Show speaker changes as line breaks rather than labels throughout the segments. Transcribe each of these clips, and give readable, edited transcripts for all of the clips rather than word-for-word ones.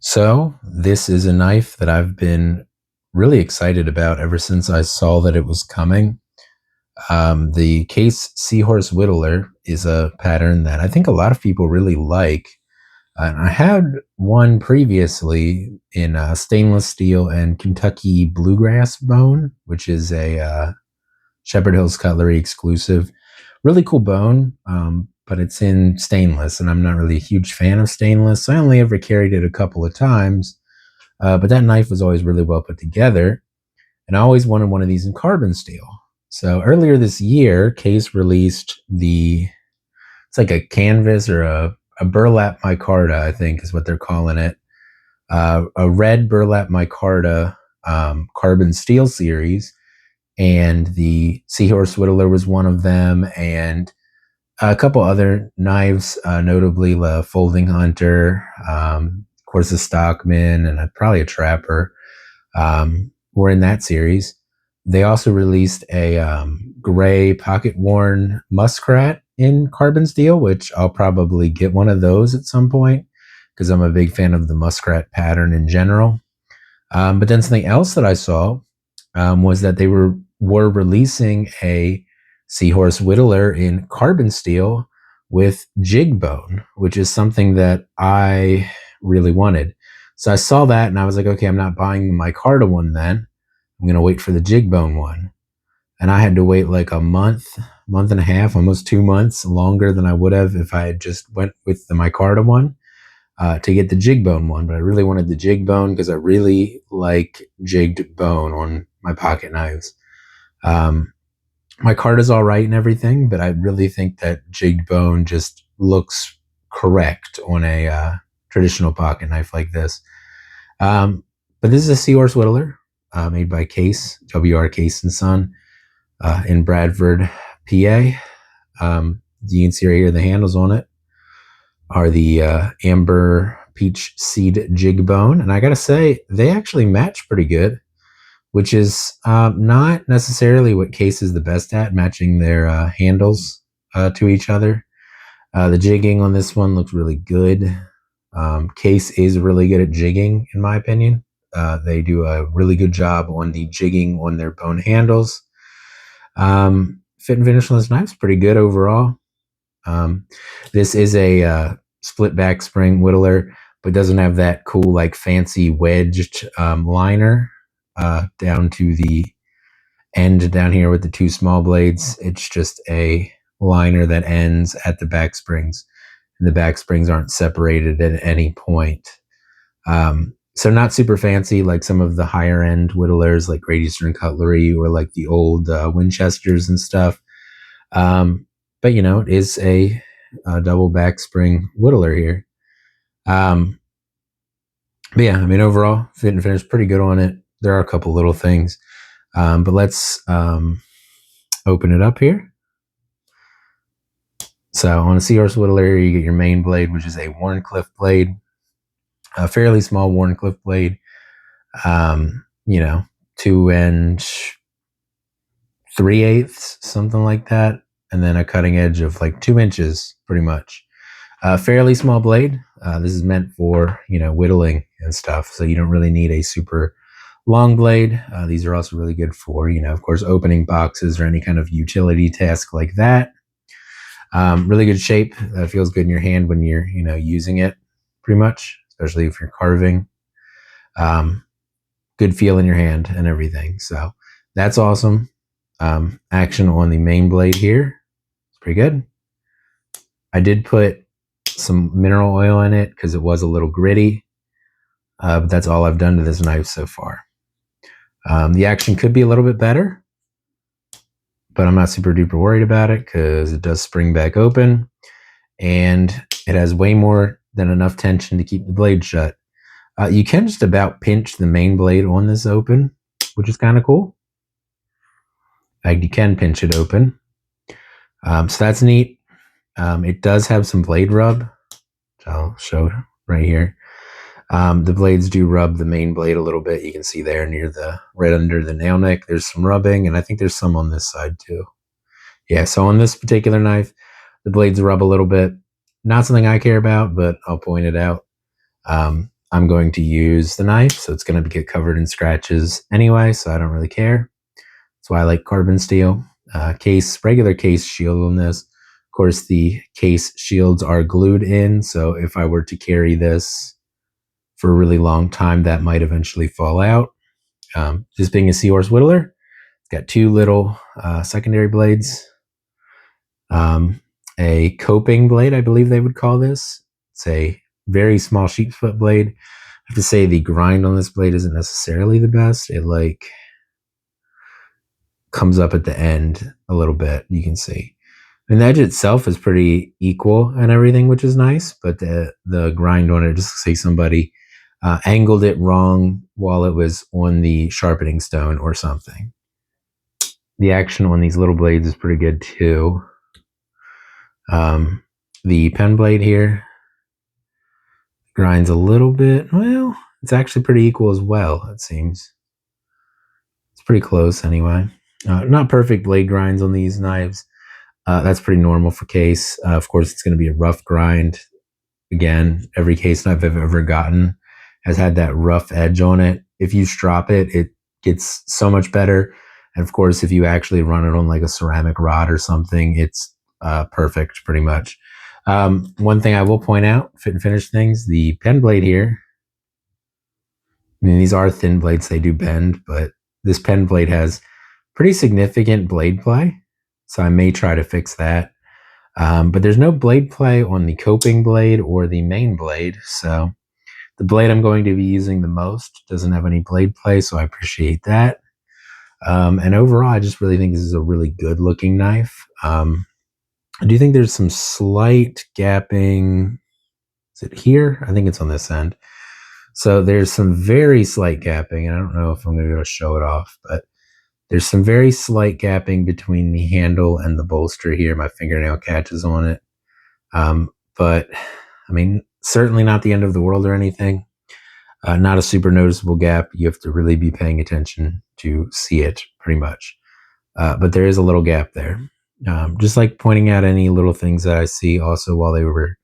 So, this is a knife that I've been really excited about ever since I saw that it was coming. The Case Seahorse Whittler is a pattern that I think a lot of people really like. And I had one previously in stainless steel and Kentucky bluegrass bone, which is a Shepherd Hills Cutlery exclusive. Really cool bone, but it's in stainless, and I'm not really a huge fan of stainless. So I only ever carried it a couple of times, but that knife was always really well put together, and I always wanted one of these in carbon steel. So earlier this year, Case released it's like a canvas or a burlap micarta, I think is what they're calling it. A red burlap micarta carbon steel series, and the Seahorse Whittler was one of them, and a couple other knives, notably the Folding Hunter, of course, the Stockman, and probably a Trapper, were in that series. They also released a gray pocket worn Muskrat in carbon steel, which I'll probably get one of those at some point because I'm a big fan of the Muskrat pattern in general. But then something else that I saw was that they were releasing a Seahorse Whittler in carbon steel with jig bone, which is something that I really wanted. So I saw that and I was like, okay, I'm not buying the micarta one then. I'm gonna wait for the jig bone one. And I had to wait like a month and a half, almost 2 months longer than I would have if I had just went with the micarta one to get the jig bone one. But I really wanted the jig bone because I really like jigged bone on my pocket knives. Um, my card is all right and everything, but I really think that jigged bone just looks correct on a traditional pocket knife like this. Um, but this is a Seahorse Whittler made by Case, WR Case and Son, in Bradford, PA. You can see right here the handles on it are the amber peach seed jig bone, and I gotta say they actually match pretty good, which is not necessarily what Case is the best at, matching their handles to each other. The jigging on this one looks really good. Case is really good at jigging, in my opinion. They do a really good job on the jigging on their bone handles. Fit and finish on this knife's pretty good overall. This is a split back spring whittler, but doesn't have that cool, like fancy wedged liner down to the end down here with the two small blades. It's just a liner that ends at the back springs, and the back springs aren't separated at any point. So not super fancy like some of the higher end whittlers like Great Eastern Cutlery or like the old Winchesters and stuff. But it is a double back spring whittler here. Um, but yeah, I mean, overall, fit and finish pretty good on it. There are a couple little things, but let's open it up here. So on a Seahorse Whittler, you get your main blade, which is a Wharncliffe blade, a fairly small Wharncliffe blade. 2 and 3/8, something like that, and then a cutting edge of like 2 inches, pretty much. Fairly small blade. This is meant for whittling and stuff, so you don't really need a super long blade. These are also really good for of course, opening boxes or any kind of utility task like that. Really good shape. Feels good in your hand when you're using it, pretty much, especially if you're carving. Good feel in your hand and everything. So that's awesome. Action on the main blade here. It's pretty good. I did put some mineral oil in it because it was a little gritty, but that's all I've done to this knife so far. The action could be a little bit better, but I'm not super duper worried about it because it does spring back open, and it has way more than enough tension to keep the blade shut. You can just about pinch the main blade on this open, which is kind of cool. Like, you can pinch it open. So that's neat. It does have some blade rub, which I'll show right here. The blades do rub the main blade a little bit. You can see there right under the nail neck, there's some rubbing, and I think there's some on this side too. Yeah, so on this particular knife, the blades rub a little bit. Not something I care about, but I'll point it out. I'm going to use the knife, so it's going to get covered in scratches anyway, so I don't really care. That's why I like carbon steel. Regular case shield on this. Of course, the case shields are glued in, so if I were to carry this for a really long time, that might eventually fall out. This being a Seahorse Whittler, it's got two little secondary blades. A coping blade, I believe they would call this. It's a very small sheep's foot blade. I have to say the grind on this blade isn't necessarily the best. It like comes up at the end a little bit, you can see. And the edge itself is pretty equal and everything, which is nice, but the grind on it, just say somebody angled it wrong while it was on the sharpening stone or something. The action on these little blades is pretty good too. The pen blade here grinds a little bit. Well, it's actually pretty equal as well, it seems. It's pretty close anyway. Not perfect blade grinds on these knives. That's pretty normal for case. Of course, it's going to be a rough grind. Again, every case knife I've ever gotten has had that rough edge on it. If you strop it, it gets so much better. And of course, if you actually run it on like a ceramic rod or something, it's perfect pretty much. One thing I will point out, fit and finish things, the pen blade here, I mean, these are thin blades, they do bend, but this pen blade has pretty significant blade play. So I may try to fix that. But there's no blade play on the coping blade or the main blade. So the blade I'm going to be using the most doesn't have any blade play, so I appreciate that. And overall, I just really think this is a really good looking knife. I do think there's some slight gapping. Is it here? I think it's on this end. So there's some very slight gapping, and I don't know if I'm going to be able to show it off, but there's some very slight gapping between the handle and the bolster here. My fingernail catches on it. But I mean, certainly not the end of the world or anything. Not a super noticeable gap. You have to really be paying attention to see it pretty much. But there is a little gap there. Just like pointing out any little things that I see. Also, while they were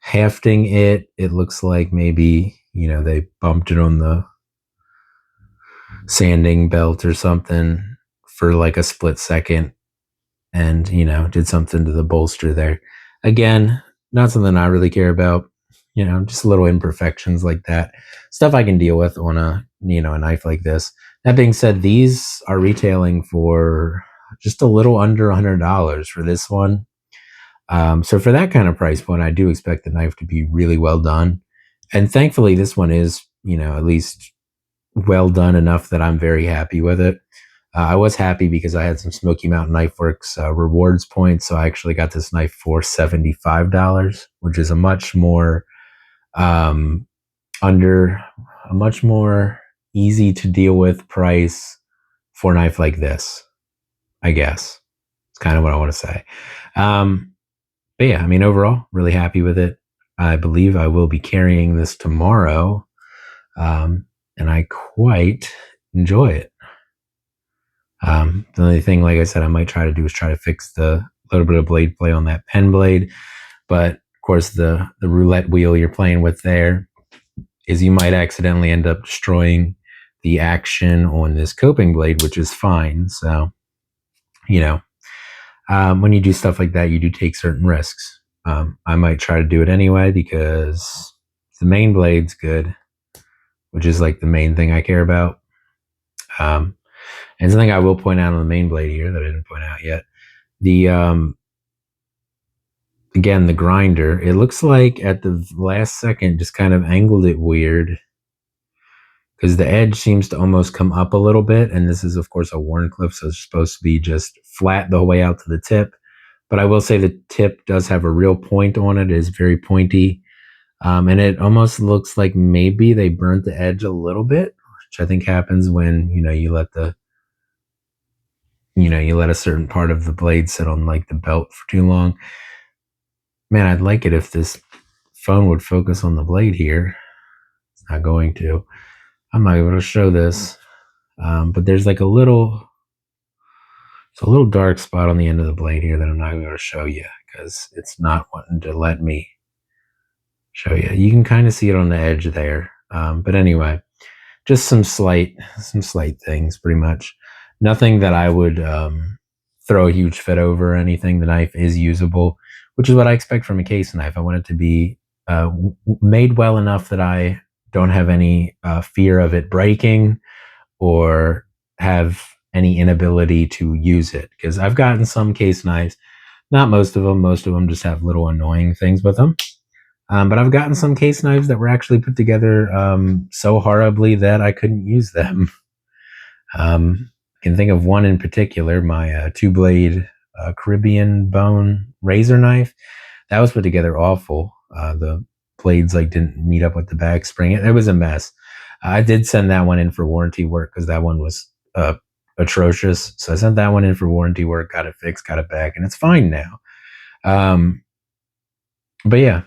hafting it, it looks like maybe, they bumped it on the sanding belt or something for like a split second and, did something to the bolster there. Again, not something I really care about. Just little imperfections like that. Stuff I can deal with on a knife like this. That being said, these are retailing for just a little under $100 for this one. So for that kind of price point, I do expect the knife to be really well done. And thankfully, this one is, at least well done enough that I'm very happy with it. I was happy because I had some Smoky Mountain Knife Works rewards points, so I actually got this knife for $75, which is a much more under a much more easy to deal with price for a knife like this, I guess. It's kind of what I want to say. But yeah, I mean, overall, really happy with it. I believe I will be carrying this tomorrow, and I quite enjoy it. The only thing, like I said, I might try to do is try to fix the little bit of blade play on that pen blade. But of course, the roulette wheel you're playing with there is you might accidentally end up destroying the action on this coping blade, which is fine. So, when you do stuff like that, you do take certain risks. I might try to do it anyway because the main blade's good, which is like the main thing I care about. And something I will point out on the main blade here that I didn't point out yet, the again, the grinder, it looks like at the last second just kind of angled it weird because the edge seems to almost come up a little bit. And this is, of course, a worn clip, so it's supposed to be just flat the way out to the tip. But I will say the tip does have a real point on it. It is very pointy. And it almost looks like maybe they burnt the edge a little bit, which I think happens when, you let a certain part of the blade sit on like the belt for too long. Man, I'd like it if this phone would focus on the blade here. It's not going to. I'm not able to show this. But there's like a little dark spot on the end of the blade here that I'm not going to show you because it's not wanting to let me show you. You can kind of see it on the edge there. But anyway, just some slight things, pretty much. Nothing that I would throw a huge fit over or anything. The knife is usable, which is what I expect from a case knife. I want it to be made well enough that I don't have any fear of it breaking or have any inability to use it. Because I've gotten some case knives, not most of them. Most of them just have little annoying things with them. But I've gotten some case knives that were actually put together so horribly that I couldn't use them. I can think of one in particular, my two-blade Caribbean bone razor knife. That was put together awful. The blades like didn't meet up with the back spring. It was a mess. I did send that one in for warranty work because that one was atrocious. So I sent that one in for warranty work, got it fixed, got it back, and it's fine now. But yeah,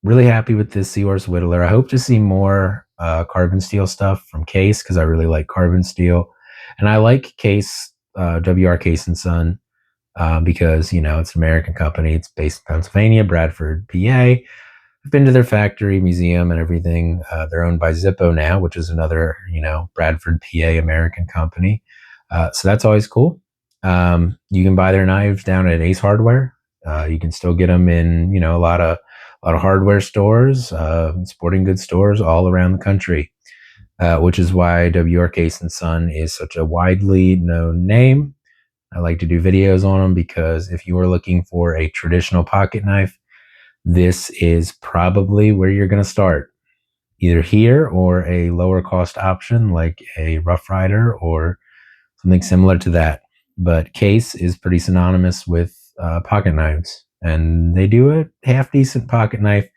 really happy with this Seahorse Whittler. I hope to see more carbon steel stuff from Case because I really like carbon steel, and I like Case WR Case and Son because it's an American company. It's based in Pennsylvania, Bradford, PA. I've been to their factory, museum, and everything. They're owned by Zippo now, which is another Bradford, PA American company. So that's always cool. You can buy their knives down at Ace Hardware. You can still get them in a lot of hardware stores, sporting goods stores all around the country, which is why WR Case and Son is such a widely known name. I like to do videos on them because if you are looking for a traditional pocket knife, this is probably where you're going to start. Either here or a lower cost option like a Rough Rider or something similar to that. But Case is pretty synonymous with pocket knives, and they do a half decent pocket knife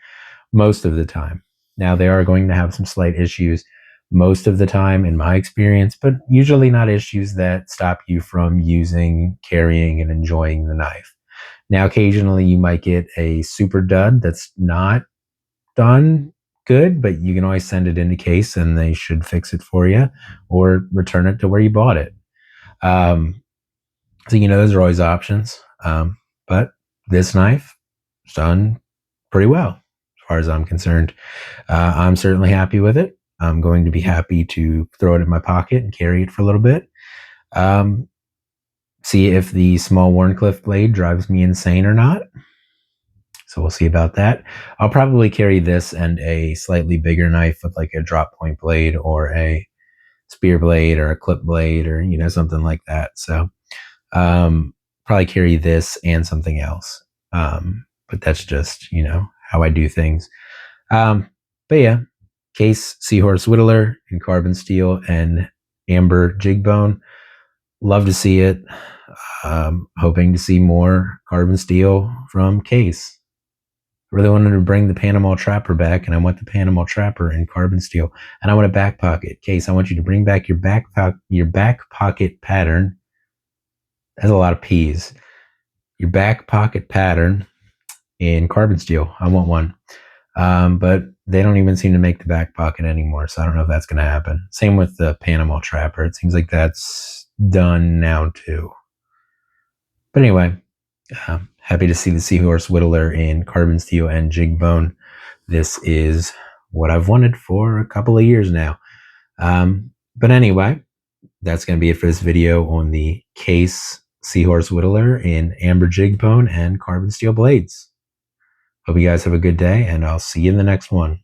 most of the time. Now, they are going to have some slight issues most of the time in my experience, but usually not issues that stop you from using, carrying, and enjoying the knife. Now, occasionally you might get a super dud that's not done good, but you can always send it into Case and they should fix it for you or return it to where you bought it. So, those are always options. But this knife is done pretty well as far as I'm concerned. I'm certainly happy with it. I'm going to be happy to throw it in my pocket and carry it for a little bit. See if the small Wharncliffe blade drives me insane or not. So we'll see about that. I'll probably carry this and a slightly bigger knife with like a drop point blade or a spear blade or a clip blade or, something like that. So probably carry this and something else. But that's just, how I do things. But yeah, Case Seahorse Whittler in carbon steel and amber jig bone. Love to see it. Hoping to see more carbon steel from Case. I really wanted to bring the Panama Trapper back, and I want the Panama Trapper in carbon steel, and I want a back pocket. Case, I want you to bring back your back pocket pattern. That's a lot of P's. Your back pocket pattern in carbon steel. I want one. But they don't even seem to make the back pocket anymore, so I don't know if that's going to happen. Same with the Panama Trapper. It seems like that's done now too. But anyway, happy to see the Seahorse Whittler in carbon steel and jig bone. This is what I've wanted for a couple of years now. But anyway, that's going to be it for this video on the Case Seahorse Whittler in amber jig bone and carbon steel blades. Hope you guys have a good day, and I'll see you in the next one.